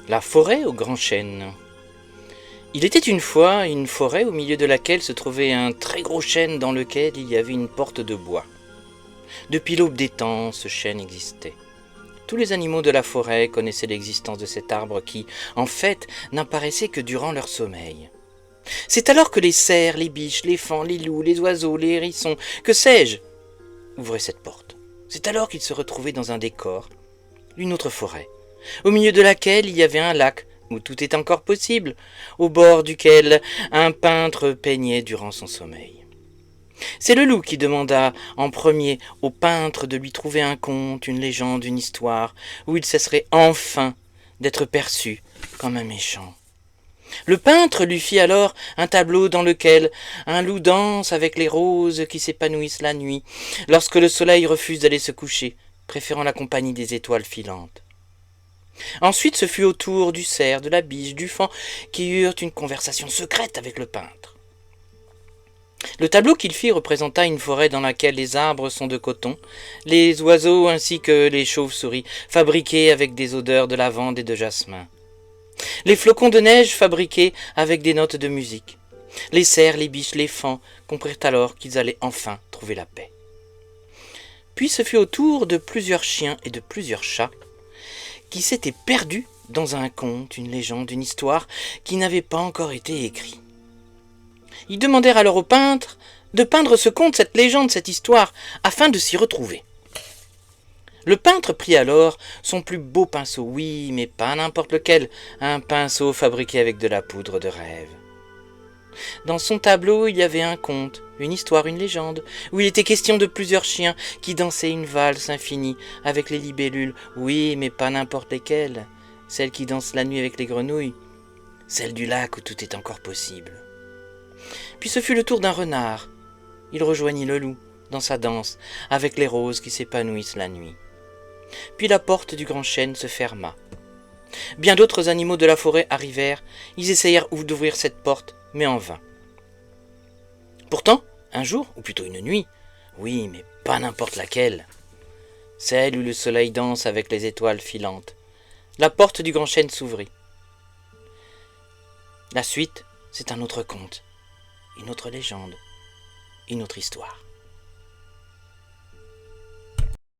La forêt au grand chêne. Il était une fois une forêt au milieu de laquelle se trouvait un très gros chêne dans lequel il y avait une porte de bois. Depuis l'aube des temps, ce chêne existait. Tous les animaux de la forêt connaissaient l'existence de cet arbre qui, en fait, n'apparaissait que durant leur sommeil. C'est alors que les cerfs, les biches, les faons, les loups, les oiseaux, les hérissons, que sais-je, ouvraient cette porte. C'est alors qu'ils se retrouvaient dans un décor, une autre forêt, au milieu de laquelle il y avait un lac où tout est encore possible, au bord duquel un peintre peignait durant son sommeil. C'est le loup qui demanda en premier au peintre de lui trouver un conte, une légende, une histoire, où il cesserait enfin d'être perçu comme un méchant. Le peintre lui fit alors un tableau dans lequel un loup danse avec les roses qui s'épanouissent la nuit, lorsque le soleil refuse d'aller se coucher, préférant la compagnie des étoiles filantes. Ensuite ce fut au tour du cerf, de la biche, du faon, qui eurent une conversation secrète avec le peintre. Le tableau qu'il fit représenta une forêt dans laquelle les arbres sont de coton, les oiseaux ainsi que les chauves-souris, fabriqués avec des odeurs de lavande et de jasmin. Les flocons de neige fabriqués avec des notes de musique. Les cerfs, les biches, les faons comprirent alors qu'ils allaient enfin trouver la paix. Puis ce fut au tour de plusieurs chiens et de plusieurs chats qui s'étaient perdus dans un conte, une légende, une histoire qui n'avait pas encore été écrite. Ils demandèrent alors au peintre de peindre ce conte, cette légende, cette histoire, afin de s'y retrouver. Le peintre prit alors son plus beau pinceau, oui, mais pas n'importe lequel, un pinceau fabriqué avec de la poudre de rêve. Dans son tableau, il y avait un conte, une histoire, une légende, où il était question de plusieurs chiens qui dansaient une valse infinie avec les libellules, oui, mais pas n'importe lesquelles, celles qui dansent la nuit avec les grenouilles, celles du lac où tout est encore possible. Puis ce fut le tour d'un renard. Il rejoignit le loup dans sa danse avec les roses qui s'épanouissent la nuit. Puis la porte du grand chêne se ferma. Bien d'autres animaux de la forêt arrivèrent. Ils essayèrent d'ouvrir cette porte, mais en vain. Pourtant, un jour, ou plutôt une nuit, oui, mais pas n'importe laquelle, celle où le soleil danse avec les étoiles filantes, la porte du grand chêne s'ouvrit. La suite, c'est un autre conte, une autre légende, une autre histoire.